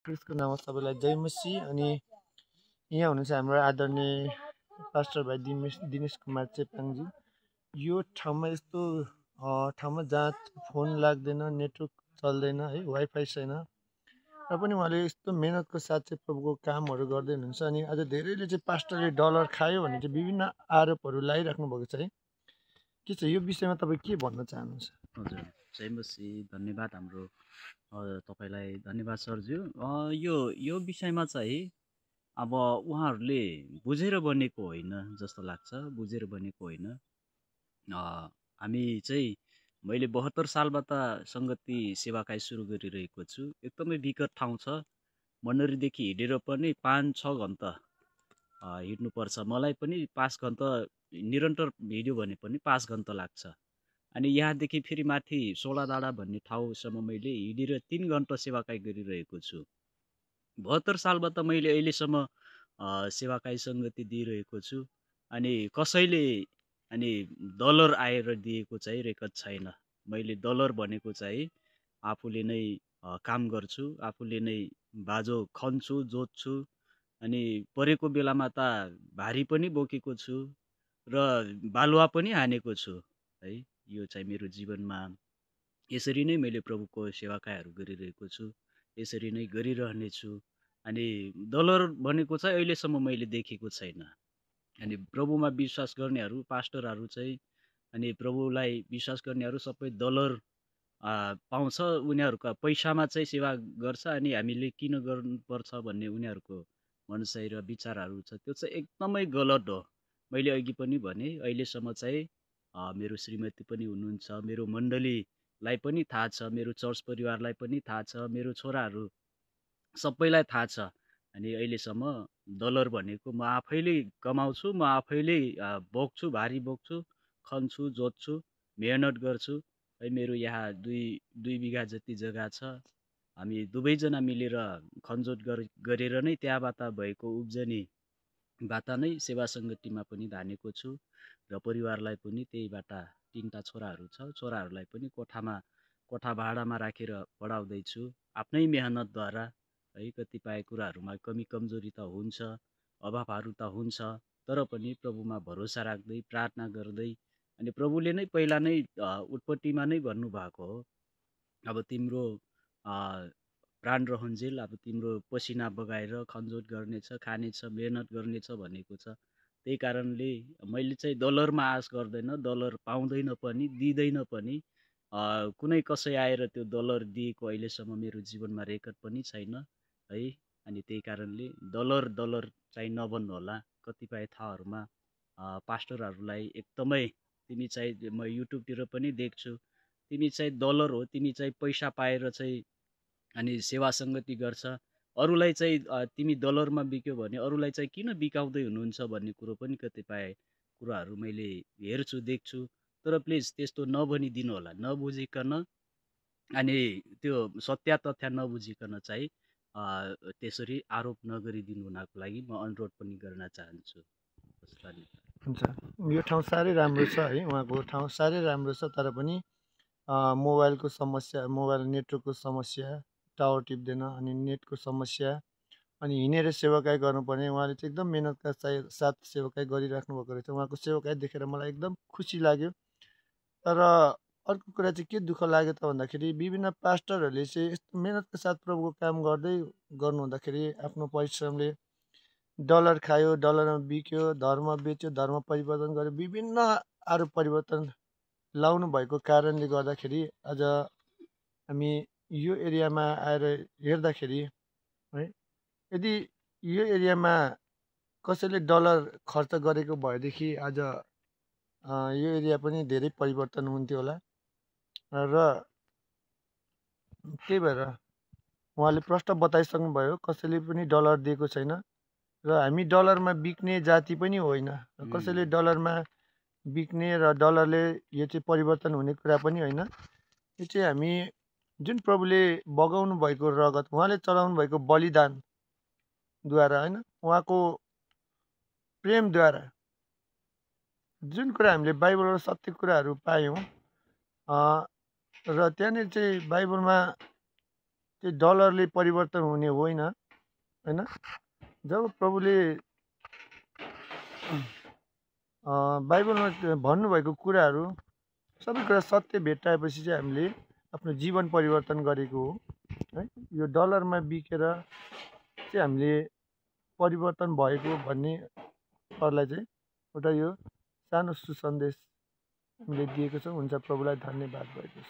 क्रिस्टको नाममा सबैलाई जय मसीह। अनि यहाँ हुनुहुन्छ हाम्रो आदरणीय पास्टर भाइ दिनेश कुमार चेपाङजी। यो ठाउँमा यस्तो ठाउँमा जहाँ फोन लाग्दैन, नेटवर्क चल्दैन है, वाइफाई छैन, र पनि उहाँले यस्तो मेहनतको साथ चाहिँ प्रभुको कामहरू गर्दै हुनुहुन्छ। अनि आज धेरैले चाहिँ पास्टरले डलर खायो भने चाहिँ विभिन्न आरोपहरू लगाइराख्नु भएको छ है। के छ यो विषयमा तपाईँ के भन्न चाहनुहुन्छ? हजुर, जय मसीह। धन्यवाद हाम्रो तपाईँलाई धन्यवाद सरज्यू। यो विषयमा चाहिँ अब उहाँहरूले बुझेर बनेको होइन जस्तो लाग्छ, बुझेर बनेको होइन। हामी चाहिँ मैले 72 सालबाट सङ्गति सेवाकाई सुरु गरिरहेको छु। एकदमै विकट ठाउँ छ। मण्डलीदेखि हिँडेर पनि 5-6 घन्टा हिँड्नुपर्छ। मलाई पनि 5 घन्टा निरन्तर हिँड्यो भने पनि 5 घन्टा लाग्छ। अनि यहाँदेखि फेरि माथि सोलाडाँडा भन्ने ठाउँसम्म मैले हिँडेर 3 घन्टा सेवाकाई गरिरहेको छु। 72 सालबाट मैले अहिलेसम्म सेवाकाई सङ्गति दिइरहेको छु। अनि कसैले डलर आएर दिएको चाहिँ रेकर्ड छैन। मैले डलर भनेको चाहिँ आफूले नै काम गर्छु, आफूले नै बाजो खन्छु, जोत्छु, अनि परेको बेलामा त भारी पनि बोकेको छु र बालुवा पनि हानेको छु है। यो चाहिँ मेरो जीवनमा यसरी नै मैले प्रभुको सेवाकायहरू गरिरहेको छु, यसरी नै गरिरहनेछु। अनि डलर भनेको चाहिँ अहिलेसम्म मैले देखेको छैन। अनि प्रभुमा विश्वास गर्नेहरू, पास्टरहरू चाहिँ अनि प्रभुलाई विश्वास गर्नेहरू सबै डलर पाउँछ। उनीहरूको पैसामा चाहिँ सेवा गर्छ। अनि हामीले किन गर्नुपर्छ भन्ने उनीहरूको मनसाय र विचारहरू छ, त्यो चाहिँ एकदमै गलत हो। मैले अघि पनि भने अहिलेसम्म चाहिँ मेरो श्रीमती पनि हुनुहुन्छ, मेरो मण्डलीलाई पनि थाहा छ, मेरो चर्च परिवारलाई पनि थाहा छ, मेरो छोराहरू सबैलाई थाहा छ। अनि अहिलेसम्म डलर भनेको म आफैले कमाउँछु, म आफैले बोक्छु, भारी बोक्छु, खन्छु, जोत्छु, मेहनत गर्छु है। मेरो यहाँ दुई बिघा जति जग्गा छ। हामी दुवैजना मिलेर खनजोत गरेर नै त्यहाँबाट भएको उब्जनीबाट नै सेवा सङ्गतिमा पनि धानेको छु र परिवारलाई पनि त्यहीबाट 3टा छोराहरू छ, छोराहरूलाई पनि कोठा भाडामा राखेर पढाउँदैछु आफ्नै मेहनतद्वारा है। कतिपय कुराहरूमा कमी कमजोरी त हुन्छ, अभावहरू त हुन्छ, तर पनि प्रभुमा भरोसा राख्दै प्रार्थना गर्दै अनि प्रभुले नै पहिला नै उत्पत्तिमा नै भन्नुभएको हो, अब तिम्रो प्राण रहन्जेल अब तिम्रो पसिना बगाएर खनजोत गर्नेछ, खानेछ, मेहनत गर्नेछ भनेको छ। त्यही कारणले मैले चाहिँ डलरमा आश गर्दैन, डलर पाउँदैन पनि, दिँदैन पनि। कुनै कसै आएर त्यो डलर दिएको अहिलेसम्म मेरो जीवनमा रेकर्ड पनि छैन है। अनि त्यही कारणले डलर चाहिँ नभन्नु होला। कतिपय ठाउँहरूमा पास्टरहरूलाई एकदमै तिमी चाहिँ म युट्युबतिर पनि देख्छु, तिमी चाहिँ डलर हो, तिमी चाहिँ पैसा पाएर चाहिँ अनि सेवा सङ्गति गर्छ, अरूलाई चाहिँ तिमी डलरमा बिक्यो भने अरूलाई चाहिँ किन बिकाउँदै हुनुहुन्छ भन्ने कुरो पनि कतिपय कुराहरू मैले हेर्छु, देख्छु। तर प्लिज त्यस्तो नभनिदिनु होला, नबुझिकन अनि त्यो सत्य तथ्य नबुझिकन चाहिँ त्यसरी आरोप नगरिदिनु हुनको लागि म अनुरोध पनि गर्न चाहन्छु। हुन्छ, यो ठाउँ साह्रै राम्रो छ है, उहाँको ठाउँ साह्रै राम्रो छ। तर पनि मोबाइलको समस्या, मोबाइल नेटवर्कको समस्या, टावर टिप्दैन, अनि नेटको समस्या, अनि हिँडेर सेवाकाई गर्नुपर्ने। उहाँले चाहिँ एकदम मेहनतका साथ सेवाकाई गरिराख्नु भएको रहेछ। उहाँको सेवाकाई देखेर मलाई एकदम खुसी लाग्यो। तर अर्को कुरा चाहिँ के दुःख लाग्यो त भन्दाखेरि विभिन्न पास्टरहरूले चाहिँ यस्तो मेहनतका साथ प्रभुको काम गर्नु हुँदाखेरि आफ्नो परिश्रमले डलर खायो, डलरमा बिक्यो, धर्म बेच्यो, धर्म परिवर्तन गर्यो, विभिन्न आरोप परिवर्तन लाउनु भएको कारणले गर्दाखेरि आज हामी यो एरियामा आएर हेर्दाखेरि है, यदि यो एरियामा कसैले डलर खर्च गरेको भएदेखि आज यो एरिया पनि धेरै परिवर्तन हुन्थ्यो होला। र त्यही भएर उहाँले प्रश्न बताइसक्नुभयो, कसैले पनि डलर दिएको छैन र हामी डलरमा बिक्ने जाति पनि होइन। कसैले डलरमा बिक्ने र डलरले यो चाहिँ परिवर्तन हुने कुरा पनि होइन। यो चाहिँ हामी जुन प्रभुले बगाउनु भएको रगत, उहाँले चलाउनु भएको बलिदानद्वारा होइन, उहाँको प्रेमद्वारा जुन कुरा हामीले बाइबलबाट सत्य कुराहरू पायौँ। र त्यहाँनिर चाहिँ बाइबलमा त्यो डलरले परिवर्तन हुने होइन होइन। जब प्रभुले बाइबलमा भन्नुभएको कुराहरू सबै कुरा सत्य भेट्टाएपछि चाहिँ हामीले आफ्नो जीवन परिवर्तन गरेको हो है। यो डलरमा बिकेर चाहिँ हामीले परिवर्तन भएको भन्नेहरूलाई चाहिँ एउटा यो सानो सुसन्देश हामीले दिएको छौँ। हुन्छ, प्रभुलाई धन्यवाद भएको छ।